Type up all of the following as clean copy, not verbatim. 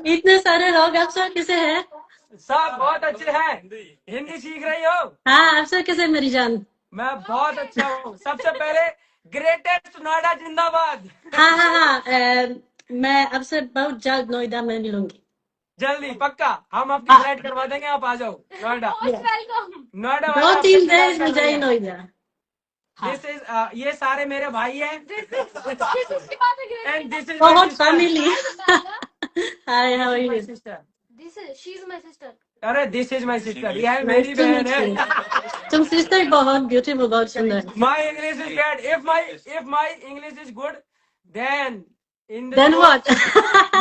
इतने सारे लोग अफसर कैसे हैं? सब बहुत अच्छे हैं। हिंदी सीख रही हो? हाँ, अफसर कैसे मेरी जान? मैं बहुत अच्छा हूँ। सबसे पहले ग्रेटेस्ट नोएडा जिंदाबाद। हाँ हाँ हाँ, मैं आपसे बहुत जल्द नोएडा में मिलूंगी। जल्दी पक्का, हम आपकी हाँ, फ्लाइट करवा देंगे, आप आ जाओ नोएडा। नोएडा वाले दो आपका तीन इंतजार देश कर में रहे जाए हैं। नोएडा। हाँ, दिस इज ये सारे मेरे भाई हैं एंड दिस इज माय बहुत sister. Family. Hi, how are my you? Sister. अरे दिस इज माय सिस्टर, यह नाइस मेरी टू बहन मीट यू। है। तुम सिस्टर बहुत ब्यूटीफुल, बहुत सुंदर। My English is bad. If my English is good, then in the Then show what?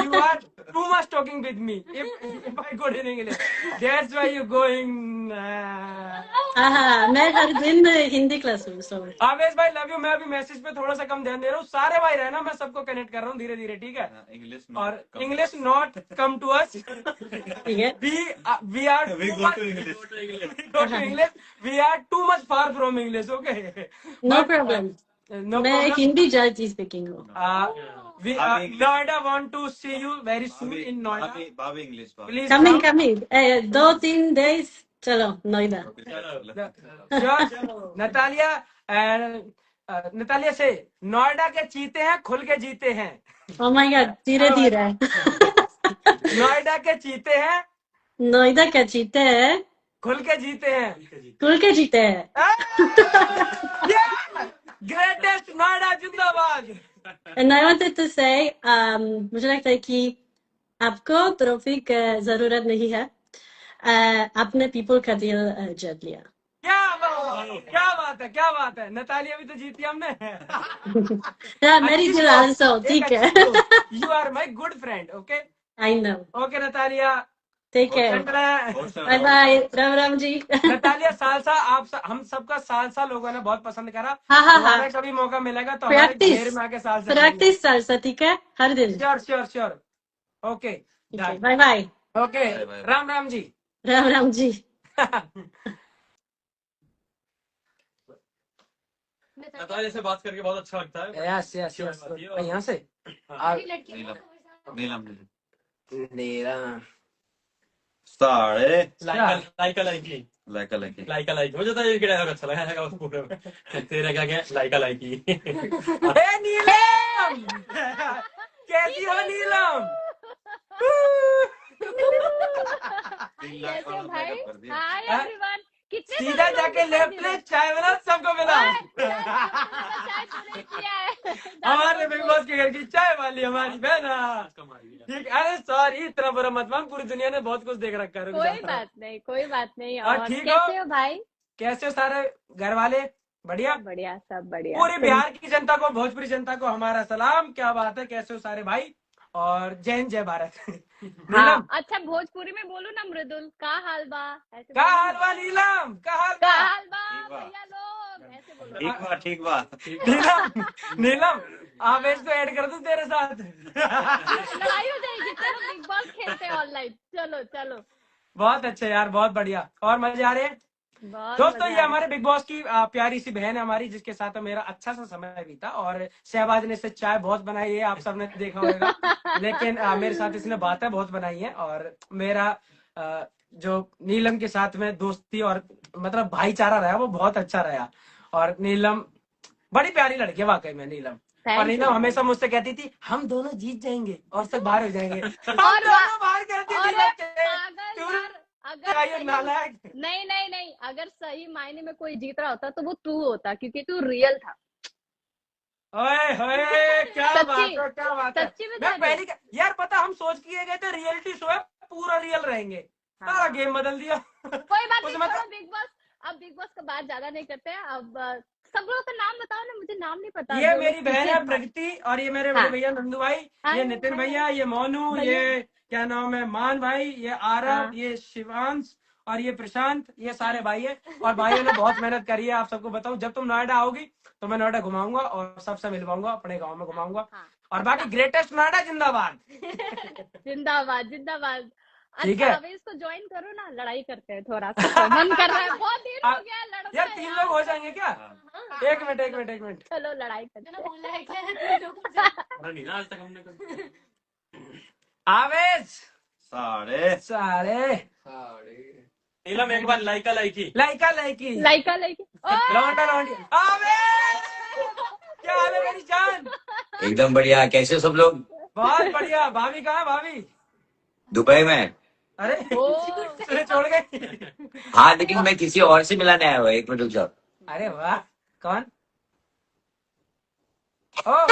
you are too much talking with me. If I good in English, that's why you going. हाँ, मैं हर दिन Hindi class हूँ, so आवेश भाई love you. मैं अभी message पे थोड़ा सा कम ध्यान दे रहा हूँ। सारे भाई रहना, मैं सबको कनेक्ट कर रहा हूँ धीरे धीरे, ठीक है? और English not come to us. ठीक है। We are we go to English. We are too much far from English, okay? No but problem. no मैं problem. हिंदी जाती स्पीकिंग हूँ। We Noida want to see you very soon in Noida. Bobby English. Please coming come. Coming, 2-3 days चलो Noida. Sure. Natalia Natalia से नोएडा के चीते हैं, खुल के जीते हैं। ओ माय गॉड, धीरे धीरे। नोएडा के चीते हैं, नोएडा के जीते हैं, खुल के जीते हैं। खुल के जीते हैं। ग्रेटेस्ट नोएडा जिंदाबाद। And I wanted to say, मुझे लगता है कि आपको ट्रॉफी की जरूरत नहीं है। आपने पीपल का दिल जीत लिया। क्या बात है। नतालिया भी तो जीती हमने। हाँ, मेरी दिल आंसू, ठीक है। You are my good friend, okay? I know. Okay Natalia, Take care. Bye bye, Ram Ram ji. Natalia Salsa हम सबका सालसा लोगों ने बहुत पसंद करा। हाँ हाँ हाँ, तुम्हारे कभी मौका मिलेगा तो हमारे घेर में आके सालसा प्रैक्टिस सालसा, ठीक है, हर दिन। Sure okay bye bye. Okay Ram Ram ji. Ram Ram ji. Natalia से बात करके बहुत अच्छा लगता है। यस यहाँ से नीलम नीलम साढ़े लाइका लाइकी मुझे तो ये डायलॉग अच्छा लगा है उस पूरे में। तेरा क्या क्या लाइका लाइकी। नीलम कैसी हो नीलम? सीधा जाके लेफ्ट ले चाय बना, सबको मिला। हमारे बिग बॉस के घर की चाय वाली हमारी बहना। ठीक, अरे सॉरी, इतना बुरा मत मान, पूरी दुनिया ने बहुत कुछ देख रखा है। कोई बात नहीं। और और ठीक कैसे हो भाई? कैसे हो सारे घर वाले? बढ़िया बढ़िया, सब बढ़िया। पूरी बिहार की जनता को, भोजपुरी जनता को हमारा सलाम। क्या बात है, कैसे हो सारे भाई? और जय हिंद जय भारत। हाँ, अच्छा भोजपुरी में बोलो ना, मृदुल का हाल बा, ऐसे का हाल बा नीलम, का हाल का बा? हाल बा भैया लोग, ऐसे बोलो। ठीक बा नीलम आवेश को ऐड कर दूं तेरे साथ? लड़ाई हो जाएगी, चलो बिग बॉस खेलते हैं ऑनलाइन। चलो बहुत अच्छा यार, बहुत बढ़िया, और मजे आ रहे हैं दोस्तों। ये हमारे बिग बॉस की प्यारी सी बहन है हमारी, जिसके साथ मेरा अच्छा सा समय बीता। और शहबाज ने इससे चाय बहुत बनाई है, आप सबने देखा होगा। लेकिन मेरे साथ इसने बातें बहुत बनाई है। और मेरा जो नीलम के साथ में दोस्ती और मतलब भाईचारा रहा, वो बहुत अच्छा रहा। और नीलम बड़ी प्यारी लड़की है वाकई में, नीलम। और नीलम हमेशा मुझसे कहती थी हम दोनों जीत जाएंगे और सब बाहर हो जाएंगे। हम दोनों बाहर करती थी। नहीं, अगर सही मायने में कोई जीत रहा होता तो वो तू होता, क्योंकि तू रियल था। ओए होए, क्या बात है। सच्ची में मैं पहली यार पता, हम सोच किए गए थे रियलिटी शो है, पूरा रियल रहेंगे। सारा गेम बदल दिया। कोई बात नहीं, छोड़ो बिग बॉस। अब बिग बॉस का बात ज्यादा नहीं करते हैं। अब सब लोगों का नाम बताओ ना, मुझे नाम नहीं पता। ये मेरी बहन है प्रगति, और ये मेरे बड़े भैया नंदू भाई, ये नितिन भैया, ये मोनू, ये क्या नाम है मान भाई, ये आरव, ये शिवांश और ये प्रशांत, ये सारे भाई है। और भाइयों ने बहुत मेहनत करी है। आप सबको बताऊं, जब तुम नोएडा आओगी तो मैं नोएडा घुमाऊंगा और सबसे मिलवाऊंगा, अपने गांव में घुमाऊंगा। और बाकी ग्रेटेस्ट नोएडा जिंदाबाद। जिंदाबाद। ठीक अच्छा, है, अब इसको ज्वाइन करो ना, लड़ाई करते हैं थोड़ा सा। मन कर रहा है, बहुत देर हो गया लड़ना यार 3 लोग हो जाएंगे क्या? एक मिनट चलो लड़ाई करते हैं। पढ़ा नहीं ना आज तक हमने कभी। आवेश साढ़े साढ़े नीलम एक बार लाइका लाइकी लाइका लाइकी लाइका लाइकी लौंडा लौंडी आवेश क्या हाल है मेरी जान? एकदम बढ़िया। कैसे हो सब लोग? बहुत बढ़िया। भाभी कहाँ भाभी? दुबई में। अरे तुझे छोड़ गई? हाँ, लेकिन मैं किसी और से मिलाने आया हुआ। 1 मिनट रुक जाओ। अरे वाह, कौन? ओ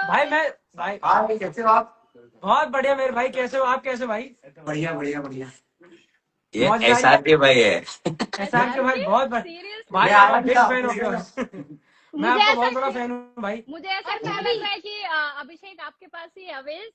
भाई मैं भाई हाँ, कैसे हो आप? बहुत बढ़िया मेरे भाई। कैसे हो आप? कैसे भाई? बढ़िया बढ़िया बढ़िया। ये मौज भाई। SR के भाई है। एहसान के भाई बहुत बढ़िया सीरियस भाई। मैं मैं बिग फैन हूँ मैं मुझे आपका ऐसा बहुत बड़ा फैन हूँ भाई। मुझे ऐसा क्या लग रहा है कि अभिषेक आपके पास ही है अवेश?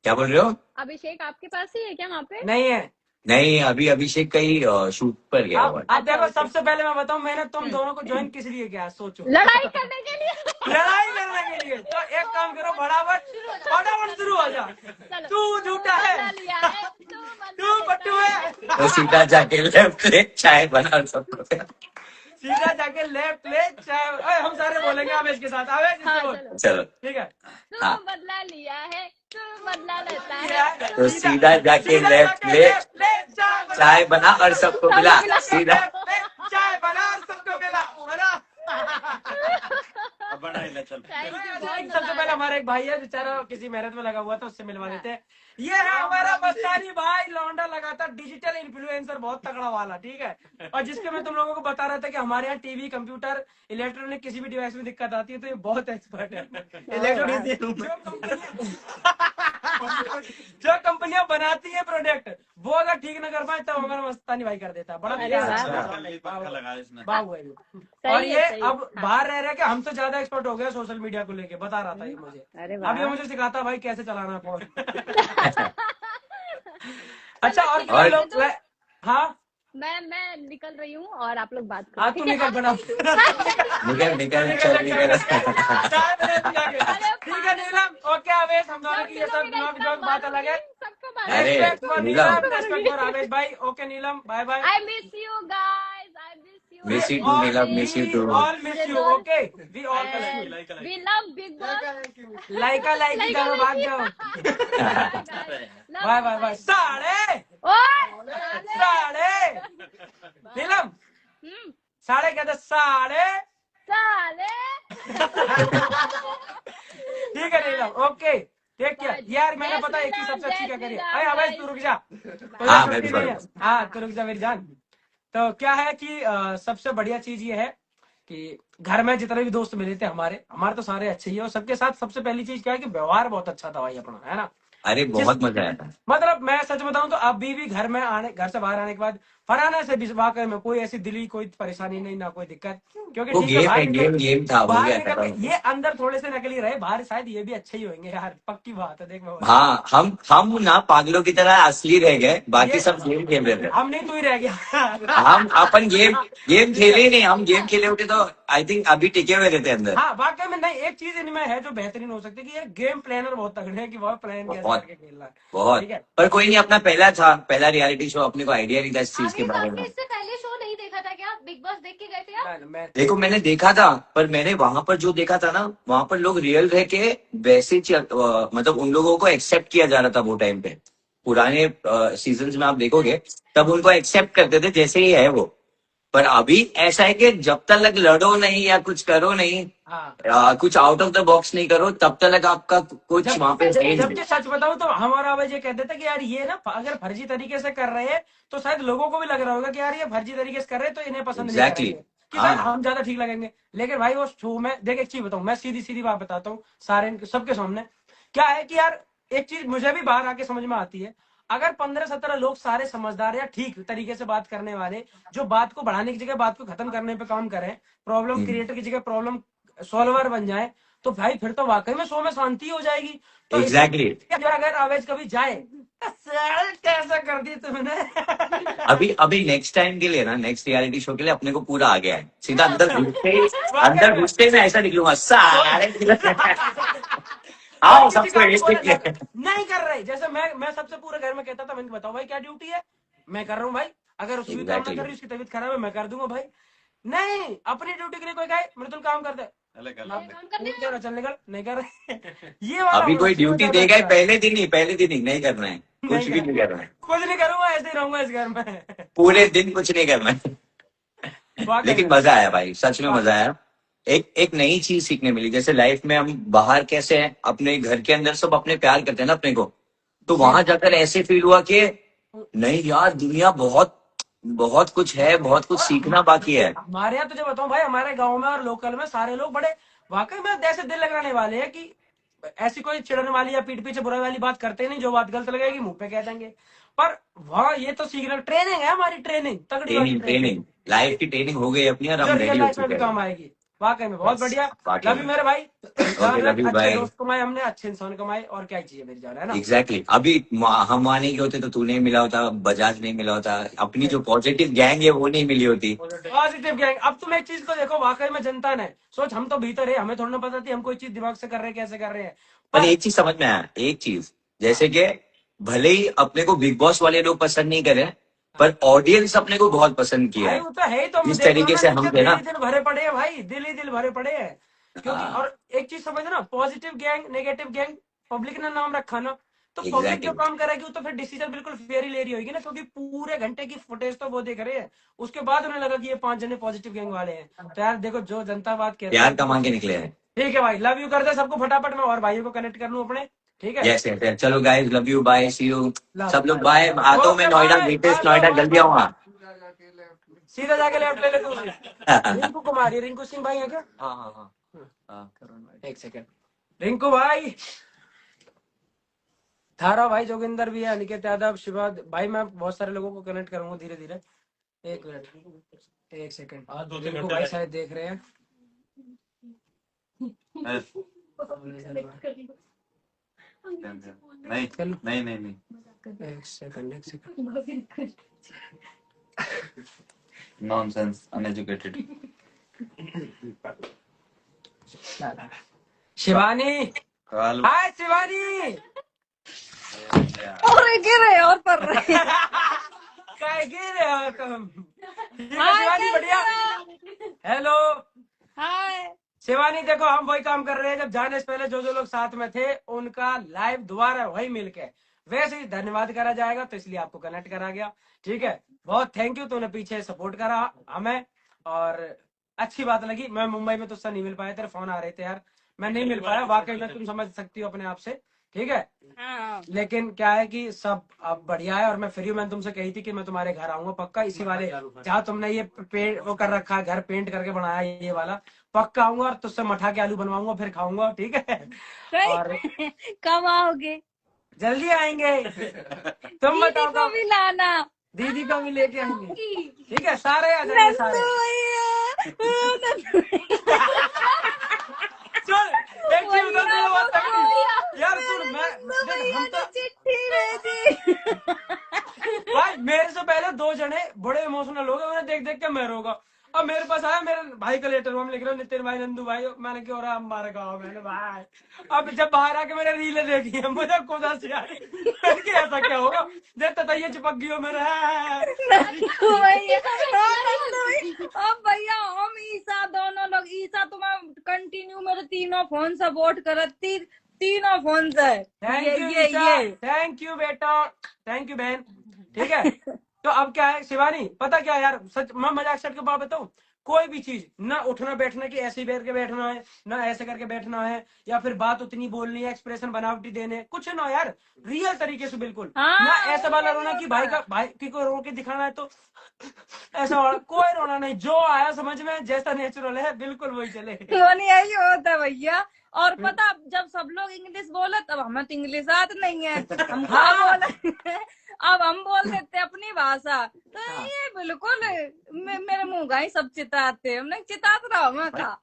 क्या बोल रहे हो? अभिषेक आपके पास ही है क्या वहाँ पे? नहीं है। नहीं, अभी अभिषेक का ही शूट पर गया हुआ है। अब देखो, सबसे पहले मैं बताऊं, मैंने तुम दोनों को ज्वाइन किस लिए किया? सोचो। लड़ाई करने के लिए। लड़ाई करने के लिए। तो एक काम करो, फटाफट शुरू हो जा। चलो। तू झूठा है, बदला लिया है, तू पट्टू है। तो सीधा जाके लेफ्ट ले चाय बना और सबको। सीधा जाके लेफ्ट ले चाय। हम सारे बोलेंगे आवेश के साथ। आवेश इससे हाँ, बोल। चलो। चलो, ठीक है। तू हाँ। बदला लिया है, तू बदला लेता लिया है। है। तो सीधा जाके सीधा लेफ्ट जाके ले लेफ्ट ले चाय बना और सबको मिला। सीधा चाय बना और सबको मिला। है ना? अब बना ही ले, चल। Thank you, बहुत सबसे मजा आ पहले रहा है। हमारा एक भाई है बेचारा, किसी मेहनत में लगा हुआ था, उससे मिलवा देते हैं। ये है हमारा मस्तानी भाई, लौंडा लगातार डिजिटल इन्फ्लुएंसर बहुत तगड़ा वाला, ठीक है। और जिसके मैं तुम लोगों को बता रहा था कि हमारे यहाँ टीवी, कंप्यूटर, इलेक्ट्रॉनिक किसी भी डिवाइस में दिक्कत आती है तो ये बहुत एक्सपर्ट है। इलेक्ट्रॉनिक जो कंपनियां बनाती है प्रोडक्ट, वो अगर ठीक ना कर पाए तो हमारा मस्तानी भाई कर देता है। बड़ा अरे वाह। पक्का लगाया इसने। बाबू है ये। सही और है, ये सही है। अब बाहर रह रहा है कि हमसे ज्यादा एक्सपर्ट हो गया सोशल मीडिया को लेके, बता रहा था ये मुझे। अरे अब ये वाह। मुझे सिखाता भाई कैसे चलाना है फोन। अच्छा, और ठीक है, लोग तो हाँ मैं निकल रही हूँ और आप लोग बात करो। हाँ, तू निकल बना। निकल निकल चल निकल। ठीक है नीलम, ओके आवेश, हम दोनों की ये सब जोक बात अलग है। सबको बात अरे, respect for Neelam. Neelam, respect for Avesh भाई। Okay Neelam, bye bye. I miss you guys. I miss you. Miss you I too, miss Neelam. Miss you too. All miss you. Okay, we all And like. we love Big Boss. लाइका लाइकी करो, भाग जाओ। Bye bye bye. साढ़े साढ़े नीलम, साढ़े कहते साढ़े। ठीक है नीलम, ओके टेक केयर। यार मैंने पता एक चीज सबसे अच्छी क्या करी है। अरे अवैध तू रुक जा। हाँ, मैं भी छुट्टी नहीं है। हाँ तू रुक जा मेरी जान। तो क्या है कि सबसे बढ़िया चीज ये है कि घर में जितने भी दोस्त मिले थे हमारे तो सारे अच्छे ही है। और सबके साथ सबसे पहली चीज क्या है कि व्यवहार बहुत अच्छा था भाई अपना, है ना। अरे बहुत मजा आया था। मतलब मैं सच बताऊं तो अभी भी घर से बाहर आने के बाद फरहाना से भी वाकई में कोई ऐसी दिली कोई परेशानी नहीं, ना कोई दिक्कत। क्योंकि वो ठीक है, गेम बाहर है, निकल- गेम था, हो बाहर गया निकल था। के ये अंदर थोड़े से नकली रहे, बाहर शायद ये भी अच्छे ही होंगे यार, पक्की बात है। देख मैं हाँ, हम ना पागलों की तरह असली रह गए, बाकी ये- सब गेम खेल रहे थे। हम नहीं, तू ही रह गया। हम अपन गेम खेले ही नहीं। हम गेम खेले होते तो आई थिंक अभी टिके हुए रहते अंदर। हाँ वाकई में। नहीं, एक चीज इनमें है जो बेहतरीन हो सकती है कि ये गेम प्लानर बहुत तगड़े हैं कि वह प्लान कैसे बहुत। करके खेलना है। बहुत। ठीक है। पर कोई नहीं, अपना पहला रियलिटी शो, अपने को आइडिया नहीं था इस चीज के आवेश, बारे आपने में। इससे पहले शो नहीं देखा था क्या? बिग बॉस देख के गए थे आप? मैं देखो, मैंने देखा था, पर मैंने वहां पर जो देखा था ना, वहां पर लोग रियल रह के वैसे मतलब उन लोगों को एक्सेप्ट किया जा रहा था वो टाइम पे। पुराने सीजन्स में आप देखोगे तब उनको एक्सेप्ट करते थे जैसे ही है वो। पर अभी ऐसा है कि जब तक लड़ो नहीं या कुछ करो नहीं, हाँ, कुछ आउट ऑफ द बॉक्स नहीं करो, तब तक आपका कुछ वहां पे सही नहीं। जबकि सच बताऊं तो हमारा आवाज ये कहते थे कि यार ये ना अगर फर्जी तरीके से कर रहे हैं तो शायद लोगों को भी लग रहा होगा कि यार ये फर्जी तरीके से कर रहे हैं तो इन्हें पसंद नहीं Exactly. करेंगे, कि शायद हाँ। हम ज्यादा ठीक लगेंगे। लेकिन भाई वो शो में देख, एक चीज बताऊं, मैं सीधी सीधी बात बताता हूँ सारे सबके सामने। क्या है कि यार एक चीज मुझे भी बाहर आके समझ में आती है, अगर 15-17 लोग सारे समझदार या ठीक तरीके से बात करने वाले, जो बात को बढ़ाने की जगह बात को खत्म करने पे काम करें, प्रॉब्लम क्रिएटर की जगह प्रॉब्लम सॉल्वर बन जाए, तो भाई फिर तो वाकई में शो में शांति हो जाएगी। तो Exactly. अगर आवेश कभी जाए कैसा कर दी तुमने। अभी नेक्स्ट टाइम के लिए ना, नेक्स्ट रियलिटी शो के लिए अपने को पूरा आ गया है। सीधा अंदर घुसते में ऐसा निकलूंगा सारे। आओ सबको नहीं कर रहे। जैसे मैं सबसे पूरे घर में कहता था, मैंने बताओ भाई क्या ड्यूटी है, मैं कर रहा हूँ भाई। अगर उसकी काम ना कर रही, उसकी तबीयत खराब है, मैं कर दूंगा भाई। नहीं, अपनी ड्यूटी के लिए कोई कहे मृदुल काम करते, अलग ना, अलग नहीं कर रहा, चल निकल, नहीं कर रहा। ये वाला अभी होना कोई चाहिए ड्यूटी ज्यादा देगा ही, अच्छा। पहले दिन ही नहीं करना है, कुछ नहीं भी कर नहीं करना है, कुछ नहीं करूंगा, ऐसे ही रहूंगा इस घर में। पूरे दिन कुछ नहीं करना है। वाकई लेकिन में, मजा आया भाई, सच में मजा वाकई। आया। एक एक नई चीज सीखने मिली, जैसे लाइफ में हम बाहर कैसे हैं, अपने घर के अंदर सब अपने प्यार करते हैं ना अपने को, तो वहां जाकर ऐसे फील हुआ कि नहीं यार, दुनिया बहुत बहुत कुछ है, बहुत कुछ और सीखना बाकी है। हमारे यहाँ तुझे बताऊं भाई, हमारे गांव में और लोकल में सारे लोग बड़े वाकई में ऐसे दिल लगाने वाले हैं कि ऐसी कोई चिढ़ने वाली या पीठ पीछे बुराई वाली बात करते नहीं, जो बात गलत लगेगी मुंह पे कह देंगे। पर वहाँ ये तो सीखना, ट्रेनिंग है हमारी, ट्रेनिंग तगड़ी वाली ट्रेनिंग ट्रेनिंग, ट्रेनिंग लाइफ की ट्रेनिंग हो गई अपनी, और जो हम रियल रेडी हो लाइफ में भी चुके हैं। काम आएगी। वाकई में बहुत बस, बढ़िया। वाकई लव यू में। मेरे भाई, ध्यान ओके, रख, लव यू, अच्छे बाय। दोस्त कमाए हमने, अच्छे इंसान कमाए, और क्या चाहिए मेरी जान, है ना। एग्जैक्टली अभी हम वहां नहीं गए होते तो तू नहीं मिला होता, बजाज नहीं मिला होता, अपनी जो पॉजिटिव गैंग है वो नहीं मिली होती। Positive gang. अब तुम एक चीज को देखो, वाकई में जनता ने सोच, हम तो भीतर है, हमें थोड़ा ना पता थी हम कोई चीज दिमाग से कर रहे हैं, कैसे कर रहे हैं, पर पर एक चीज समझ में आया, एक चीज, जैसे कि भले ही अपने को बिग बॉस वाले लोग पसंद नहीं करे, पर ऑडियंस अपने को बहुत पसंद किया भाई है, वो तो है ही। तो हम जिस देख लो तरीके ना, से नीचे हम थे दिल ना। ही दिल भरे पड़े हैं भाई, दिल ही दिल भरे पड़े हैं। क्योंकि हाँ, और एक चीज समझ ना, positive gang negative gang public ने नाम रखा ना, तो पब्लिक जो एग्जैक्टली। काम करेगी वो तो फिर डिसीजन बिल्कुल फेयर ही ले रही होगी ना, क्योंकि पूरे घंटे की फुटेज तो वो देख रहे हैं, उसके बाद उन्हें लगा कि ये 5 जने पॉजिटिव गैंग वाले हैं। तो यार देखो, जो जनता बात कहती प्यार है, कमा के निकले हैं। ठीक है भाई, लव यू कर दे सबको फटाफट में, और भाइयों को कनेक्ट कर लूं अपने, ठीक है। यस यस, चलो guys, love you, bye, see you. Love, सब लोग बाय, आता हूँ मैं okay Noida, bye latest bye Noida, bye जल्दी बाय। आऊंगा। सीधा जाके लेफ्ट ले ले तू। रिंकू कुमारी, रिंकू सिंह भाई है क्या? हाँ हाँ हाँ, एक सेकंड, रिंकू भाई, थारा भाई, जोगिंदर भी है, अनिकेत यादव, शिवा भाई, मैं बहुत सारे लोगों को कनेक्ट करूंगा धीरे धीरे। एक मिनट, एक सेकंड, हाँ, 2-3 रिंकू घंटे भाई लगे। शायद देख रहे हैं। नहीं चलो नहीं नहीं नहीं, एक सेकंड, एक सेकंड। Nonsense, uneducated. शिवानी, काल हाय शिवानी। और गिर रहे और पर रहे। काय गिर रहे हो तुम? ठीक है हाय, शिवानी, कैसे बढ़िया। हो? Hello hi. शिवानी, देखो हम वही काम कर रहे हैं, जब जाने से पहले जो जो लोग साथ में थे उनका लाइव दोबारा वही मिलके वैसे ही धन्यवाद करा जाएगा, तो इसलिए आपको कनेक्ट करा गया। ठीक है, बहुत थैंक यू, तूने पीछे सपोर्ट करा हमें, और अच्छी बात लगी। मैं मुंबई में तुझसे नहीं मिल पाया, तेरे फोन आ रहे थे यार, मैं नहीं मिल पाया, वाकई में तुम समझ सकती हो अपने आप से, ठीक है। हाँ। लेकिन क्या है कि सब अब बढ़िया है, और मैं फ्री हूँ। मैंने तुमसे कही थी कि मैं तुम्हारे घर आऊंगा पक्का, इसी वाले जहाँ तुमने ये पेंट वो कर रखा है, घर पेंट करके बनाया है ये वाला, पक्का आऊंगा और तुझसे मठा के आलू बनवाऊंगा, फिर खाऊंगा, ठीक है। और कब आओगे? जल्दी आएंगे, तुम दीदी बताओ को कब? भी लाना। दीदी को भी लेके आएंगे, ठीक है, सारे आ जाएंगे सारे। नंदू भैया, नंदू सुन, एक चीज बता भैया, दो, बात वो तगड़ी। यार सुन, मैं नंदू देख, भैया हम ने तो चिट्ठी भेजी। भाई मेरे से पहले 2 जने बड़े इमोशनल हो गए, उन्हें देख देख के मैं रोगा। अब मेरे पास आया, मेरे भाई का लेटर हम लिख रहे हो, नितिन भाई, नंदू भाई, मैंने क्यों रहा हमारे गाँव, मैंने भाई। अब जब बाहर आके मैंने रीलें देखी है, मुझे खुद हंसी आ रही, मैंने कहा ऐसा क्या होगा, देखता था ये चिपक गई हो मेरे। नंदू भैया, हाँ, नंदू भैया। अब भैया हम ईसा दोनों लोग, ईसा तुम्हें कंटिन्यू मेरे तीनों फोन सपोर्ट करत, तीनों फोन से। थैंक यू ये थैंक यू बेटा, थैंक यू बहन, ठीक है। तो अब क्या है शिवानी, पता क्या यार, सच मैं मजाक सेट के बात बताऊं, कोई भी चीज ना उठना बैठना की ऐसे ही बैठ के बैठना है, ना ऐसे करके बैठना है, या फिर बात उतनी बोलनी है, एक्सप्रेशन बनावटी देने, कुछ ना यार, रियल तरीके से बिल्कुल। हाँ, ना ऐसा वाला रोना कि भाई को रो के दिखाना है, तो ऐसा वाला कोई रोना नहीं, जो आया समझ में, जैसा नेचुरल है बिल्कुल वही चले। यही होता है भैया। और पता, जब सब लोग इंग्लिश बोले तब हमें तो इंग्लिश आती नहीं है, हम क्या बोले। अब हम बोल देते अपनी भाषा, तो ये बिल्कुल मेरे मुंह का ही सब चिताते, हमने चितात रहा मैं का।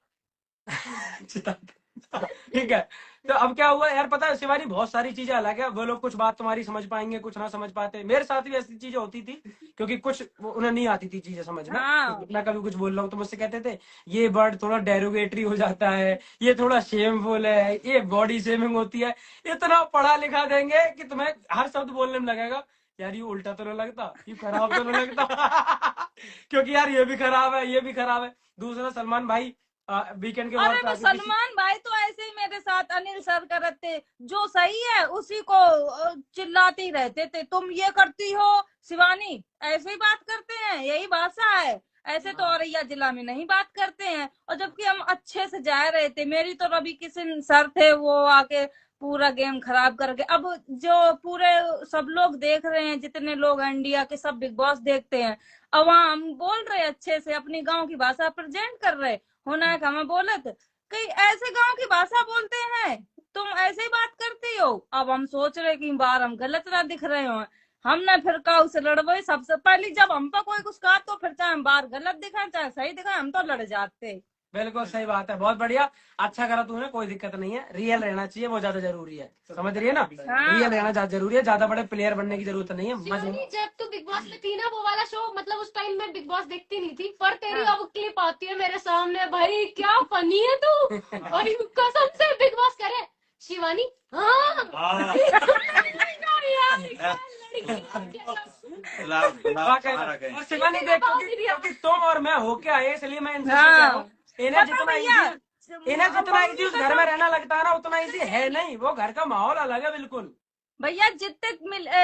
ठीक है, तो अब क्या हुआ यार, पता है शिवानी, बहुत सारी चीजें अलग है, वो लोग कुछ बात तुम्हारी समझ पाएंगे, कुछ ना समझ पाते। मेरे साथ भी ऐसी चीजें होती थी, क्योंकि कुछ उन्हें नहीं आती थी चीजें समझ में। हाँ। मैं कभी कुछ बोल रहा हूँ तो मुझसे कहते थे ये वर्ड थोड़ा डेरोगेटरी हो जाता है, ये थोड़ा शेमफुल है, ये बॉडी शेमिंग होती है। इतना पढ़ा लिखा देंगे कि तुम्हें हर शब्द बोलने में लगेगा यार ये उल्टा तो नहीं लगता, ये खराब तो नहीं लगता। क्योंकि यार ये भी खराब है, ये भी खराब है। दूसरा, सलमान भाई वीकेंड के अरे वॉर पे वो आके किसी सलमान भाई तो ऐसे ही मेरे साथ अनिल सर करते, जो सही है उसी को चिल्लाते ही रहते थे, तुम ये करती हो शिवानी, ऐसे ही बात करते हैं, यही भाषा है, ऐसे तो औरैया जिला में नहीं बात करते हैं। और जबकि हम अच्छे से जा रहे थे, मेरी तो रवि किशन सर थे, वो आके पूरा गेम खराब करके, अब जो पूरे सब लोग देख रहे हैं, जितने लोग इंडिया के सब बिग बॉस देखते हैं, अब वहाँ हम बोल रहे अच्छे से अपनी गांव की भाषा प्रेजेंट कर रहे, होना है हमें बोलत कई ऐसे गांव की भाषा बोलते हैं, तुम ऐसे ही बात करती हो। अब हम सोच रहे कि बार हम गलत ना दिख रहे हो, हमने फिर कहा उसे लड़वाई, सबसे पहले जब हम पर कोई कुछ कहा तो फिर चाहे हम बार गलत दिखाए चाहे सही दिखाए, हम तो लड़ जाते। बिल्कुल सही बात है, बहुत बढ़िया, अच्छा करा तूने, कोई दिक्कत नहीं है, रियल रहना चाहिए, वो ज्यादा जरूरी है, समझ रही है ना, रियल रहना ज्यादा जरूरी है, ज्यादा बड़े प्लेयर बनने की जरूरत नहीं है। मजे शिवानी, जब तू बिग बॉस में थी ना, वो वाला शो, मतलब उस टाइम मैं बिग बॉस देखती नहीं थी, पर तेरी अब क्लिप आती है मेरे सामने, भाई क्या फनी है तू, भाई कसम से बिग बॉस करे शिवानी। हाँ और शिवानी देख, क्योंकि तुम और मैं होके आए, इसलिए मैं इनसे कह हाँ। रहा हूँ, इन्हें पता जितना भैया, इजी उस घर में रहना लगता है ना, उतना इजी है नहीं, वो घर का माहौल अलग है बिल्कुल। भैया जितने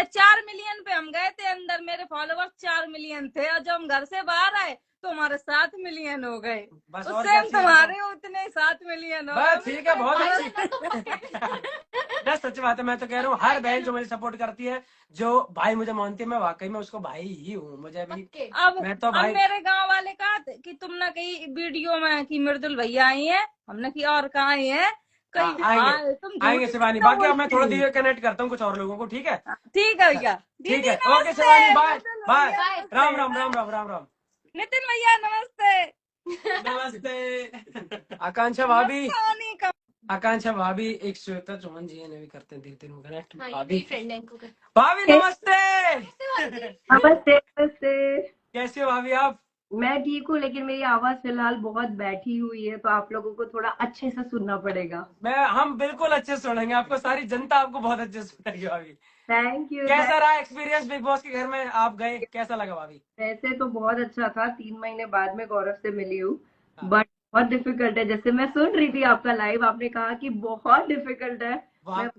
4 मिलियन पे हम गए थे अंदर, मेरे फॉलोवर्स 4 मिलियन थे, और जब हम घर से बाहर आए तो हमारे 7 मिलियन हो गए, बस और उससे क्या हम चाहिए तुम्हारे उतने 7 मिलियन हो बस गए। ठीक है, बहुत अच्छी बस सच बात है, मैं तो कह रहा हूँ हर बहन जो मुझे सपोर्ट करती है, जो भाई मुझे मानती है, मैं वाकई में उसको भाई ही हूँ, मुझे अभी अब मैं तो अब भाई मेरे गांव वाले कहा कि तुमने कही वीडियो में कि मृदुल भैया आई है, हमने की और कहा आई है, कहीं आएंगे तुम आएंगे झूठ शिवानी, क्यों बाकी अब मैं थोड़ा बोलती? धीरे कनेक्ट करता हूँ कुछ और लोगों को, ठीक है ठीक है भैया, ठीक दीदी है, ओके नमस्ते, शिवानी, बाय मृदुल बाय, भैया नमस्ते, राम राम राम राम राम राम, नितिन भैया नमस्ते, नमस्ते। आकांक्षा भाभी, सोनी का आकांक्षा भाभी, एक श्वेता चौहान जी ने भी करते हैं धीरे धीरे कनेक्ट, भाभी फ्रेंड है इनको भाभी नमस्ते, नमस्ते नमस्ते। कैसे हो भाभी आप? मैं ठीक हूँ, लेकिन मेरी आवाज फिलहाल बहुत बैठी हुई है, तो आप लोगों को थोड़ा अच्छे से सुनना पड़ेगा। हम बिल्कुल अच्छे से सुनेंगे आपको, सारी जनता आपको बहुत अच्छे से सुनेगी भाभी। Thank you. कैसा रहा एक्सपीरियंस बिग बॉस के घर में, आप गए, कैसा लगा भाभी? वैसे तो बहुत अच्छा था, 3 महीने बाद में गौरव से मिली हूँ, बट बहुत डिफिकल्ट है। जैसे मैं सुन रही थी आपका लाइव, आपने कहा कि बहुत डिफिकल्ट है, मैं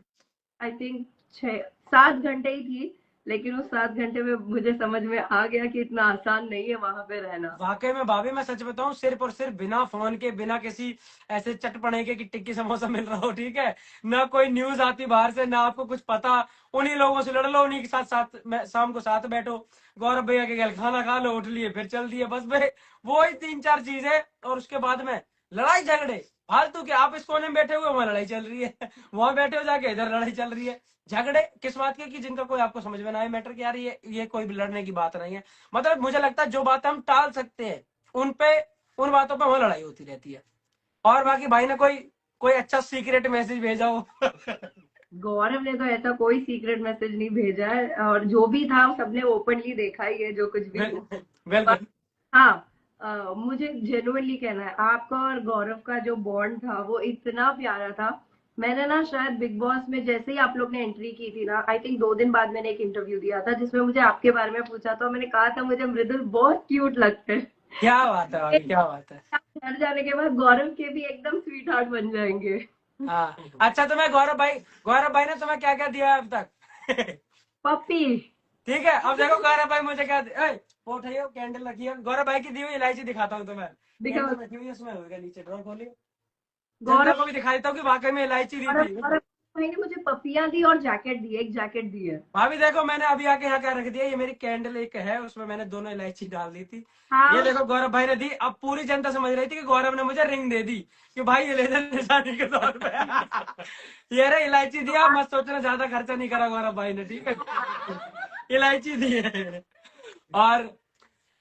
आई थिंक 6-7 घंटे ही थी, लेकिन उस 7 घंटे में मुझे समझ में आ गया कि इतना आसान नहीं है वहां पे रहना। वाकई में भाभी, मैं सच बताऊं, सिर्फ और सिर्फ बिना फोन के, बिना किसी ऐसे चटपटे के कि टिक्की समोसा मिल रहा हो, ठीक है, ना कोई न्यूज आती बाहर से, ना आपको कुछ पता, उन्हीं लोगों से लड़ लो, उन्हीं के साथ साथ शाम को साथ बैठो, गौरव भैया के घर खाना खा लो, उठ लिए, फिर चल दिए, बस भाई वो ही 3-4 चीजें, और उसके बाद में लड़ाई झगड़े फालतू के, आप इस कोने में बैठे हुए वहां लड़ाई चल रही है, वहां बैठे हो जाके इधर लड़ाई चल रही है, झगड़े किस बात के कि जिनका कोई आपको समझ में ना आए, मैटर क्या रही है, ये कोई भी लड़ने की बात नहीं है, मतलब मुझे लगता है जो बात हम टाल सकते हैं उन बातों पे वहां लड़ाई होती रहती है। और बाकी भाई ने कोई अच्छा सीक्रेट मैसेज भेजा हो? गौरव ने तो ऐसा कोई सीक्रेट मैसेज नहीं भेजा है, और जो भी था सबने ओपनली देखा ही है, जो कुछ भी। बिल्कुल। हाँ, मुझे जेन्युइनली कहना है, आपका और गौरव का जो बॉन्ड था वो इतना प्यारा था। मैंने ना शायद बिग बॉस में जैसे ही आप लोग ने एंट्री की थी ना, आई थिंक 2 दिन बाद मैंने एक इंटरव्यू दिया था जिसमें मुझे आपके बारे में पूछा था, मैंने कहा था मुझे मृदुल बहुत क्यूट लगते हैं। क्या बात है भाभी, क्या बात है। घर जाने के बाद गौरव के भी एकदम स्वीट हार्ट बन जाएंगे। हाँ, अच्छा, तुम्हें गौरव भाई ने तुम्हें क्या क्या दिया है अब तक? पप्पी। ठीक है, अब देखो गौरव भाई मुझे क्या वो उठाइए, कैंडल रखिए, गौरव भाई की दी हुई इलायची दिखाता हूँ तुम्हें, दिखाओ। रखी हुई है, उसमें होगा नीचे, ड्रॉ खोलिए, गौरव को भी दिखा देता हूँ कि वाकई में इलायची दी थी। भाई ने मुझे पपियां दी और जैकेट दी, एक जैकेट दी है। भाभी देखो, मैंने अभी आके यहाँ क्या रख दिया, ये मेरी कैंडल एक है, उसमें मैंने दोनों इलायची डाल दी थी। हाँ। ये देखो गौरव भाई ने दी, अब पूरी जनता समझ रही थी कि गौरव ने मुझे रिंग दे दी कि भाई ये ले जा निशानी के तौर पे। ये रे इलायची दिया, मत सोचना ज्यादा खर्चा नहीं करा गौरव भाई ने, ठीक है, इलायची दी है। और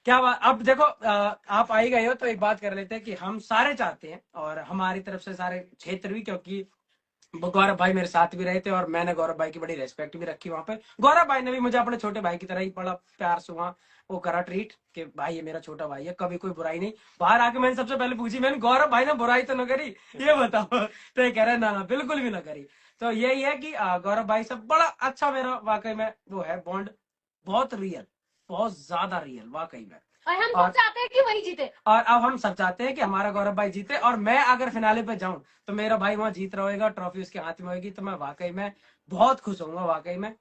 क्या बात, अब देखो आप आई गए हो तो एक बात कर लेते हैं कि हम सारे चाहते हैं, और हमारी तरफ से सारे क्षेत्र भी, क्योंकि गौरव भाई मेरे साथ भी रहे थे और मैंने गौरव भाई की बड़ी रेस्पेक्ट भी रखी वहां पे, गौरव भाई ने भी मुझे अपने छोटे भाई की तरह ही बड़ा प्यार से वहाँ वो करा ट्रीट कि भाई ये मेरा छोटा भाई है, कभी कोई बुराई नहीं। बाहर आके मैंने सबसे पहले पूछी, मैंने गौरव भाई ने बुराई तो न करी, ये बताओ, तो ये कह रहे ना बिल्कुल भी ना करी। तो यही है कि गौरव भाई से बड़ा अच्छा मेरा वाकई में वो है बॉन्ड, बहुत रियल, बहुत ज्यादा रियल वाकई में। और हम और सब चाहते हैं कि वही जीते। और अब हम सब चाहते हैं कि हमारा गौरव भाई जीते, और मैं अगर फिनाले पे जाऊं तो मेरा भाई वहां जीत रहा होगा, ट्रॉफी उसके हाथ में होगी, तो मैं वाकई में बहुत खुश होऊंगा। वाकई में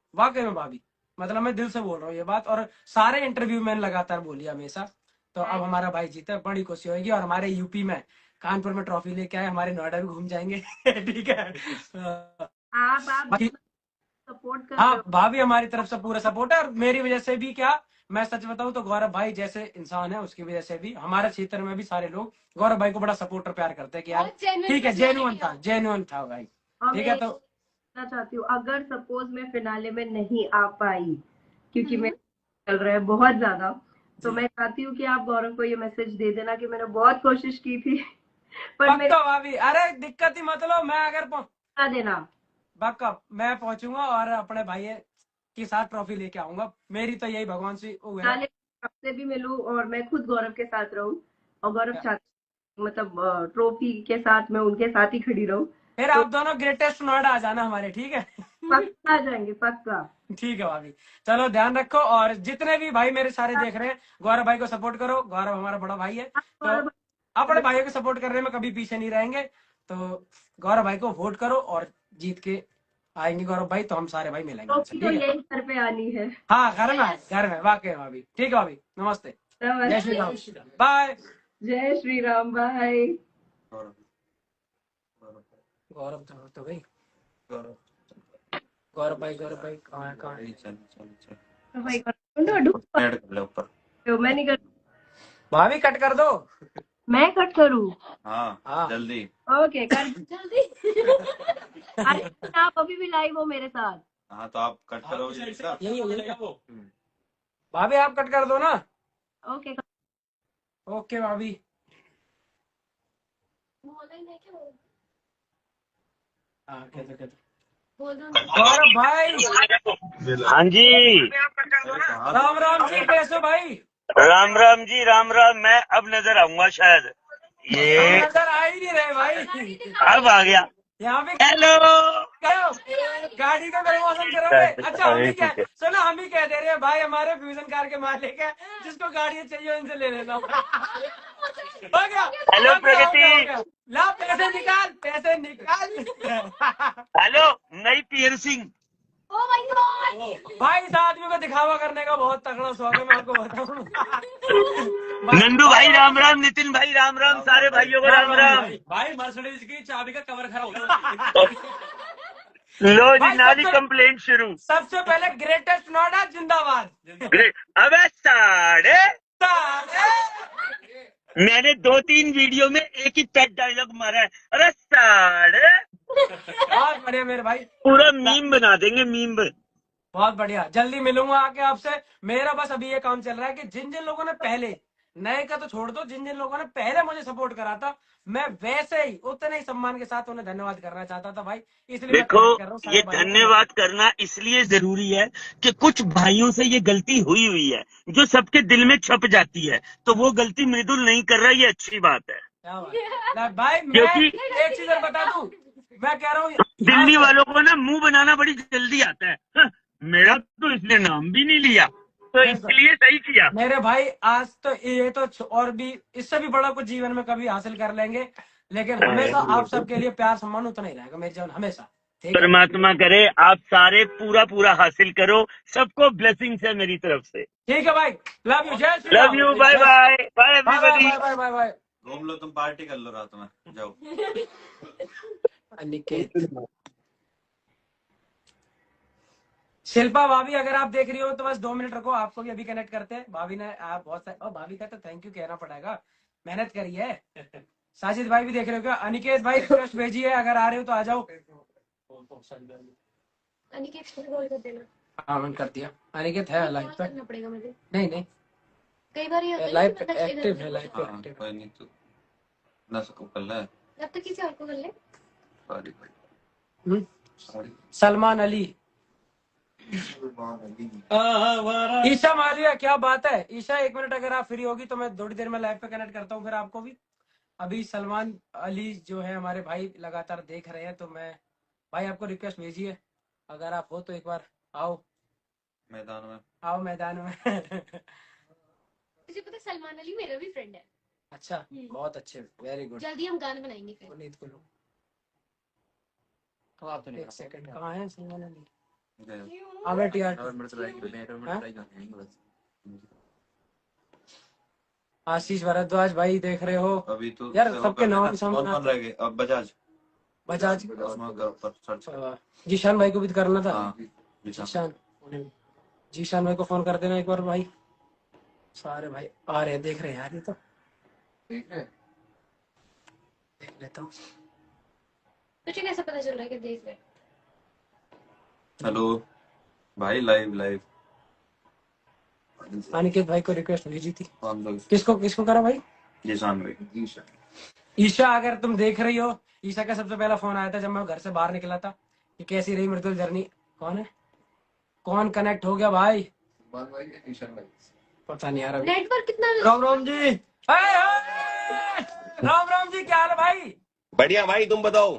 भाभी, मतलब मैं दिल से बोल रहा हूँ ये बात, और सारे इंटरव्यू में लगातार बोली हमेशा। तो अब हमारा भाई जीते, बड़ी खुशी होगी, और हमारे यूपी में कानपुर में ट्रॉफी लेके आए, हमारे नोएडा भी घूम जाएंगे। ठीक है। आप बाकी सपोर्ट कर रहे हाँ, हो। भाभी हमारी तरफ से पूरा सपोर्ट है, और मेरी वजह से भी क्या, मैं सच बताऊं तो गौरव भाई जैसे इंसान है उसकी वजह से भी हमारे क्षेत्र में भी सारे लोग गौरव भाई को बड़ा सपोर्ट और प्यार करते हैं कि यार बहुत genuine ठीक है, personality जेन्युइन था भाई। और ठीक मैं है, तो कहना चाहती हूँ, अगर सपोज मैं फिनाले में नहीं आ पाई, क्योंकि मैं चल रहा है बहुत ज्यादा, तो जी। मैं चाहती हूँ कि आप गौरव को ये मैसेज दे देना कि मैंने बहुत कोशिश की थी, पर मेरे पक्का भाभी, अरे दिक्कत ही मत लो, मैं अगर बता देना। पक्का मैं पहुंचूंगा और अपने भाई के साथ ट्रॉफी लेके आऊंगा, मेरी तो यही भगवान से वो है। फिनाले में आपसे भी मिलूं और मैं खुद गौरव के साथ रहूं, और गौरव चाहते मतलब ट्रॉफी के साथ मैं उनके साथ ही खड़ी रहूं। फिर आप दोनों ग्रेटेस्ट नोएडा आ जाना हमारे, ठीक है। पक्का आ जाएंगे, पक्का। ठीक है भाभी, चलो ध्यान रखो, और जितने भी भाई मेरे सारे देख रहे हैं, गौरव भाई को सपोर्ट करो, गौरव हमारा बड़ा भाई है, तो गौरव अपने भाइयों को सपोर्ट करने में कभी पीछे नहीं रहेंगे। तो गौरव भाई को वोट करो, और जीत के आएंगे गौरव भाई, तो हम सारे भाई मिलेंगे उनसे, ट्रॉफी तो ठीक है। यही घर पे आनी है। हाँ, घर में वाकई भाभी, ठीक है भाभी, नमस्ते, जय श्री राम, बाय। जय श्री राम, बाय। गौरव तो भाई, गौरव भाई कहाँ है? चल भाई ढूंढो, ऐड कर ले ऊपर। मैं नहीं कर, भाभी कट कर दो। मैं कट करूं? हाँ। जल्दी। ओके, कर। जल्दी। अरे आप अभी भी लाइव हो मेरे साथ? हाँ तो आप कट करो यही हो भाभी, आप कट कर दो ना। ओके। ओके भाभी। बोला ही नहीं क्या वो? हाँ, कहते बोल दो। गौरव भाई, हाँ जी, राम राम जी, कैसे हो भाई? राम राम जी, राम राम। मैं अब नजर आऊंगा शायद, हम ये नजर आ ही नहीं रहे भाई, अब आ गया। यहाँ पे हेलो। गाड़ी का प्रमोशन करोगे? अच्छा, हम अरे ही क्या ठीक है। सुनो, हम ही कह दे रहे हैं भाई, हमारे फ्यूजन कार के मालिक है, जिसको गाड़ी चाहिए उनसे ले लेना। हो गया। हेलो हो प्रगति। गया। ला पैसे निकाल। हेलो नई पियर्सिंग। Oh my God. भाई, इस आदमी को दिखावा करने का बहुत तगड़ा शौक है, मैं आपको बताऊं। नंदू भाई राम राम, नितिन भाई राम राम, सारे भाइयों को राम राम। भाई मर्सिडीज की चाबी का कवर खराब हो गया। लो जी, भाई, नाली कंप्लेंट शुरू। सबसे पहले ग्रेटेस्ट नोएडा जिंदाबाद। ग्रेट। अबे साढ़े, मैंने 2-3 वीडियो में एक ही पेट डायलॉग मारा है। अरे साढ़े, बहुत बढ़िया मेरे भाई, पूरा मीम बना देंगे, मीम। बहुत बढ़िया, जल्दी मिलूंगा आके आपसे। मेरा बस अभी ये काम चल रहा है कि जिन जिन लोगों ने पहले, नए का तो छोड़ दो, जिन जिन लोगों ने पहले मुझे सपोर्ट करा था, मैं वैसे ही उतने ही सम्मान के साथ उन्हें धन्यवाद करना चाहता था भाई, इसलिए मैं देखो, connect कर रहा हूँ सारे ये भाइयों को। धन्यवाद करना इसलिए जरूरी है कि कुछ भाइयों से ये गलती हुई है जो सबके दिल में छप जाती है, तो वो गलती मृदुल नहीं कर रहा, ये अच्छी बात है। क्या बात है? भाई, मैं क्योंकि एक चीज और बता दूं, मैं कह रहा हूँ दिल्ली वालों को ना मुंह बनाना बड़ी जल्दी आता है। हाँ, मेरा तो इसने नाम भी नहीं लिया, तो इसलिए सही किया। मेरे भाई, आज तो ये तो और भी, इससे भी बड़ा कुछ जीवन में कभी हासिल कर लेंगे, लेकिन हमेशा आप सबके लिए प्यार सम्मान उतना ही रहेगा मेरे जीवन, हमेशा। ठीक है, परमात्मा करे आप सारे पूरा पूरा हासिल करो, सबको ब्लेसिंग्स है मेरी तरफ से। ठीक है भाई, लव यू, जय Shri love Ram. You, bye bye, bye bye everybody. Bye bye bye bye. घूम लो, तुम पार्टी कर लो रात में, जाओ। अनिकेत, शिल्पा भाभी, अगर आप देख रही हो तो बस 2 मिनट रखो, आपको भी अभी कनेक्ट करते हैं। भाभी ने आप बहुत सारे, भाभी का तो थैंक यू कहना पड़ेगा, मेहनत करी है। साजिद भाई भी देख रहे हो क्या? अनिकेत भाई रिक्वेस्ट भेजी है, अगर आ रहे हो तो आ जाओ। अनिकेत को कॉल कर देना। हाँ, मैंने कर दिया। अनिकेत है लाइव पे? करना पड़ेगा मुझे। नहीं, कई बार ये होता है लाइव कि पे मतलब एक्टिव है, लाइव पे हाँ, एक्टिव। कोई नहीं, तो ना सको कर ले। जब तक किसी और को कर ले। सलमान अली, ईशा मालिया, क्या बात है ईशा, 1 मिनट अगर आप फ्री होगी तो मैं थोड़ी देर में लाइव पे कनेक्ट करता हूँ फिर आपको भी। अभी सलमान अली जो है हमारे भाई लगातार देख रहे हैं, तो मैं भाई आपको रिक्वेस्ट भेजी है, अगर आप हो तो एक बार आओ मैदान में। आओ मैदान में। तुझे पता है सलमान अली मेरा भी फ्रेंड है। अच्छा, बहुत अच्छे, वेरी गुड। जल्दी हम गाने बनाएंगे फिर। पुनीत को लो। अब आप तो नहीं एक कर सेकंड, कहाँ है सलमान अली? क्यों? आ बैठ यार। आशीष भारद्वाज भाई देख रहे हो अभी तो यार, से वो सबके कर नाम लेना। समझ कौन कौन रह गए? अब बजाज बजाज, उसमें कर पर सर्च कर। जीशान भाई को भी करना था। हाँ जीशान, जीशान भाई को फोन कर देना एक बार भाई। सारे भाई आ रहे हैं, देख रहे हैं यार, ये तो ठीक है। देख लेता हूँ। तुझे कैसे पता चल रहा है कि देख रहे? हेलो भाई, लाइव लाइव। अनिकेत भाई को रिक्वेस्ट भेजी थी। कौन लोग? किसको किसको करा भाई? जीशान भाई। ईशा, अगर तुम देख रही हो, ईशा का सबसे पहला फोन आया था जब मैं घर से बाहर निकला था कि कैसी रही मृदुल जर्नी। कौन है, कौन कनेक्ट हो गया भाई? पता नहीं यार अभी। नेटवर्क कितना? राम राम जी। राम राम जी, क्या हाल है भाई? बढ़िया भाई, तुम बताओ।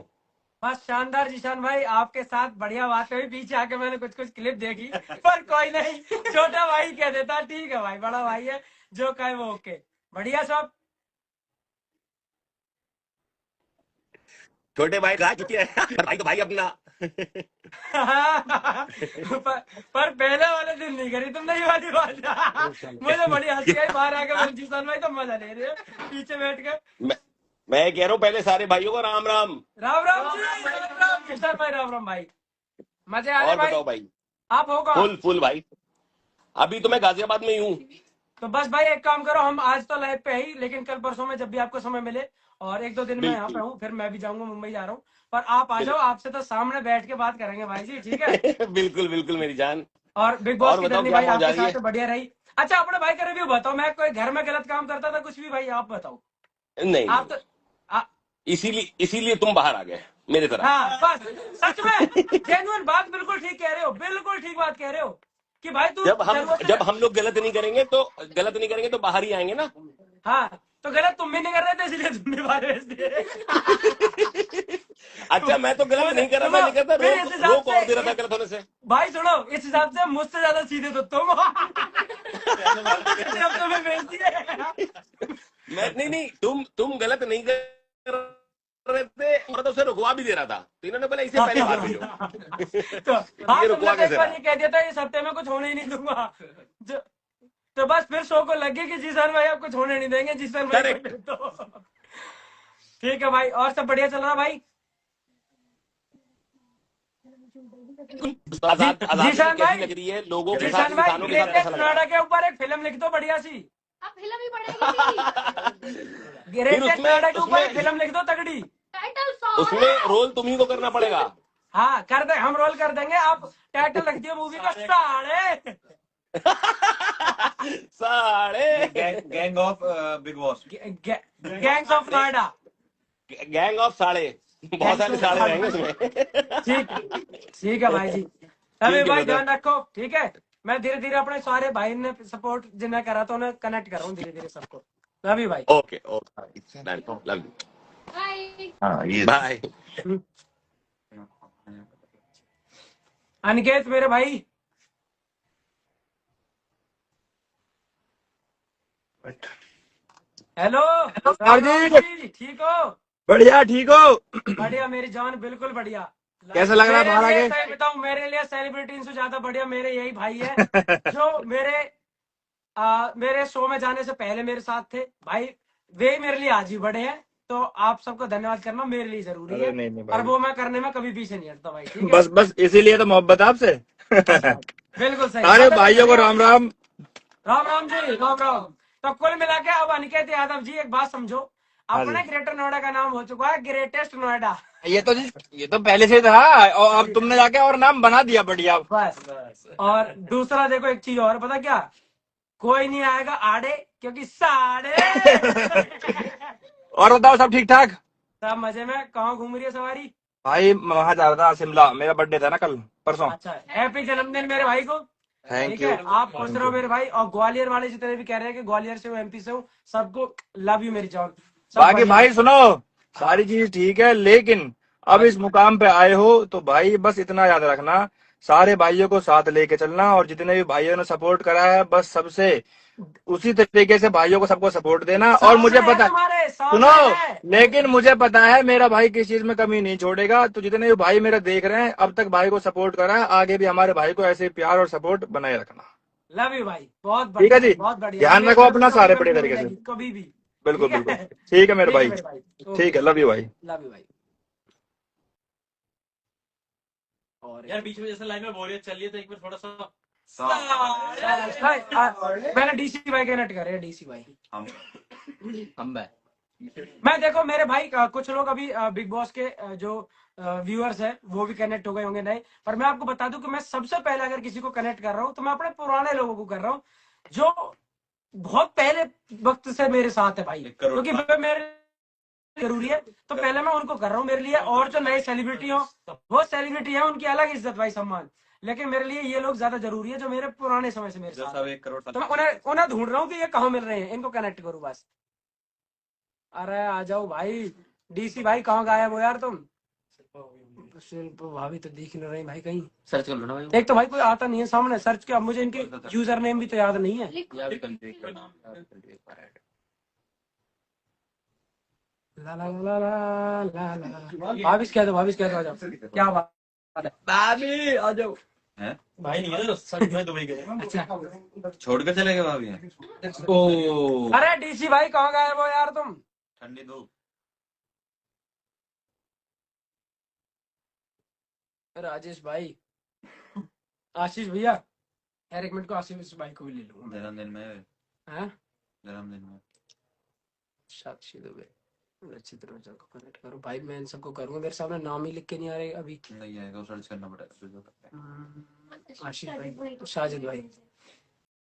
बस शानदार जीशान भाई, आपके साथ बढ़िया बात हुई। पीछे आके मैंने कुछ कुछ क्लिप देखी, पर कोई नहीं, छोटा भाई कह देता ठीक है भाई, बड़ा भाई है, जो कहे वो ओके, बढ़िया सब। छोटे भाई कहा चुके हैं भाई तो भाई अपना। पर पहले वाले दिन नहीं करी तुमने ये वाली बात। मुझे बड़ी हंसी आई, बाहर आके मैंने जीशान भाई तो मजा ले रहे हैं पीछे बैठ के। मैं कह रहा हूँ पहले सारे भाइयों को राम राम। राम राम जी, राम राम जीशान भाई, राम राम भाई, मजे आ रहे और भाई? बताओ भाई। आप होगा फुल भाई। अभी तो मैं गाजियाबाद में ही हूँ। तो बस भाई एक काम करो, हम आज तो लाइव पे ही, लेकिन कल परसों में जब भी आपको समय मिले, और एक दो दिन में यहाँ पे हूँ, फिर मैं भी जाऊंगा, मुंबई जा रहा हूँ, पर आप आ जाओ, आपसे तो सामने बैठ के बात करेंगे भाई जी, ठीक है? बिल्कुल बिल्कुल मेरी जान। और बिग बॉस की बताओ जर्नी क्या भाई मौज आ आपके रही है? साथ तो बढ़िया रही। अच्छा, अपने भाई का रिव्यू बताओ। मैं कोई घर में गलत काम करता था कुछ भी भाई, आप बताओ। नहीं, आप तो इसीलिए तुम बाहर आ गए मेरे तरह। हाँ बस, सच में जेन्युइन बात, बिल्कुल ठीक कह रहे हो, बिल्कुल ठीक बात कह रहे हो कि भाई तू जब हम लोग गलत नहीं करेंगे तो बाहर ही आएंगे ना। हाँ, तो गलत तुम भी नहीं कर रहे थे, इसलिए तुम भी बाहर भेज दिए। अच्छा, मैं तो गलत नहीं कर रहा था, लेकिन था रोक और दे रहा था गलत होने से। भाई सुनो, इस हिसाब से मुझसे ज्यादा सीधे तो तुम। अब तुम्हें भेज दिए। मैं नहीं, तुम गलत नहीं कर रहे थे, और तो उसे रुकवा भी दे रहा था, तो इन्होंने बोला इसे पहले बाहर भेजो। तो हाँ, ये रुकवा तुमने कैसे एक बार रहा? ये कह दिया था इस हफ्ते में कुछ होने ही नहीं दूंगा, तो बस फिर शो को लगे कि जीशान भाई आप कुछ होने नहीं देंगे, जीशान भाई तो ठीक है भाई। और सब बढ़िया चल रहा भाई? जीशान भाई लग रही है लोगों के साथ, इंसानों के साथ कैसा लग रहा है? नोएडा के ऊपर एक फिल्म लिख दो बढ़िया सी। आप फिल्म ही बनाएंगे? ग्रेटेस्ट नोएडा के ऊपर एक फिल्म लिख दो तगड़ी। टाइटल उसमें रोल तुम्ही को करना पड़ेगा। हाँ कर दे, हम रोल कर देंगे, आप टाइटल रख दियो मूवी का, साढ़े gang of big boss, gangs of Noida, gang of साढ़े, बहुत सारे साढ़े रहेंगे उसमें। ठीक है भाई जी। अभी भाई ध्यान रखो, ठीक है? मैं धीरे धीरे अपने सारे भाई ने सपोर्ट जिन्हें करा तो उन्हें कनेक्ट कर रहा हूँ धीरे धीरे सबको। रवि भाई okay love you, bye. Aniket मेरे भाई, हेलो जी, ठीक हो? बढ़िया, ठीक हो? बढ़िया मेरी जान, बिल्कुल बढ़िया। कैसा लग रहा है बाहर आके? सही बताऊं, मेरे लिए सेलिब्रिटी से ज्यादा बढ़िया मेरे यही भाई है जो मेरे शो में जाने से पहले मेरे साथ थे भाई, वे मेरे लिए आज ही बड़े हैं, तो आप सबको धन्यवाद करना मेरे लिए जरूरी है। नहीं और वो मैं करने में कभी पीछे नहीं हटता भाई, ठीक है? बस इसीलिए तो मोहब्बत आपसे। बिल्कुल सही। अरे भाइयों को राम राम। राम राम जी, राम राम। तो कुल मिला के अब अनिकेत यादव जी एक बात समझो, अपने ग्रेटर नोएडा का नाम हो चुका है ग्रेटेस्ट नोएडा। ये तो पहले से था, और अब तुमने जाके और नाम बना दिया बढ़िया। बस। और दूसरा देखो, एक चीज और पता क्या, कोई नहीं आएगा आड़े, क्योंकि साड़े। और बताओ, सब ठीक ठाक? सब मजे में। कहाँ घूम रही है सवारी? भाई वहां जा रहा था, शिमला, मेरा बर्थडे था ना कल परसों। अच्छा, हैप्पी जन्मदिन मेरे भाई को। Thank you. यू। आप खुश रहो मेरे भाई, और ग्वालियर वाले जितने भी कह रहे हैं कि ग्वालियर से हूँ, एमपी से हूँ, सबको लव यू मेरी जान। बाकी भाई सुनो, सारी चीज ठीक है, लेकिन अब इस मुकाम पे आए हो तो भाई बस इतना याद रखना, सारे भाइयों को साथ लेके चलना, और जितने भी भाइयों ने सपोर्ट करा है बस सबसे उसी तरीके से भाइयों को सबको सपोर्ट देना। और मुझे सामने है पता, हमारे सुनो, सामने है। लेकिन मुझे पता है मेरा भाई किस चीज में कमी नहीं छोड़ेगा। तो जितने भी भाई मेरा देख रहे हैं, अब तक भाई को सपोर्ट करा है, आगे भी हमारे भाई को ऐसे प्यार और सपोर्ट बनाए रखना। लव यू भाई, बहुत ठीक है बढ़िया, जी, बहुत बढ़िया। ध्यान हमें रखो कभी अपना कभी सारे कभी बड़े नहीं तरीके से। मिलेगी, कभी भी। बिल्कुल ठीक बिल्कुल, है, ठीक है मेरे ठीक है भाई, मेरे भाई, ठीक है, लव यू भाई। लव यू भाई। और यार बीच में जैसे लाइन में बोरियत चल रही है तो एक बार थोड़ा सा मैंने डीसी भाई कनेक्ट करे, डीसी भाई हम मैं देखो मेरे भाई कुछ लोग अभी बिग बॉस के जो व्यूअर्स है वो भी कनेक्ट हो गए होंगे नए, पर मैं आपको बता दूं कि मैं सबसे पहले अगर किसी को कनेक्ट कर रहा हूं तो मैं अपने पुराने लोगों को कर रहा हूं जो बहुत पहले वक्त से मेरे साथ है भाई, क्योंकि मेरे जरूरी है, तो पहले मैं उनको कर रहा हूँ मेरे लिए। और जो नए सेलिब्रिटी हो वो सेलिब्रिटी है, उनकी अलग इज्जत भाई, सम्मान, लेकिन मेरे लिए ये लोग ज्यादा जरूरी है जो मेरे पुराने समय से मेरे साथ। 1 करोड़ तो मैं उन्हें ढूंढ रहा हूँ कि ये कहाँ मिल रहे हैं, इनको कनेक्ट करूँ बस। अरे आ जाओ भाई, डीसी भाई कहाँ गायब हो यार तुम? शिल्प भाभी तो दिख नहीं रही भाई, कहीं सर्च कर लो ना भाई। एक तो भाई कोई आता नहीं है सामने, सर्च किया, मुझे इनके यूजर नेम भी तो याद नहीं है। ला ला ला ला ला ला, भाभी कह दो, भाभी कह दो, आ जाओ। क्या बात है भाभी, आ जाओ। हैं? भाई नहीं है, सच में दुबई गए। अच्छा, छोड़ कर चले गए भाभी? ओ अरे डीसी भाई कहाँ गायब हो यार तुम? ठंडी धूप। राजेश भाई, आशीष भैया, यार एक मिनट को आशीष भाई को भी ले लूंगा। जन्मदिन में हैं? जन्मदिन में साक्षी दुबे, रचित रोजा को कनेक्ट करो भाई, मैं इन सबको करूंगा, मेरे सामने नाम ही लिख के नहीं आ रहे अभी। नहीं आएगा, सर्च करना पड़ेगा। आशीष भाई, साजिद भाई,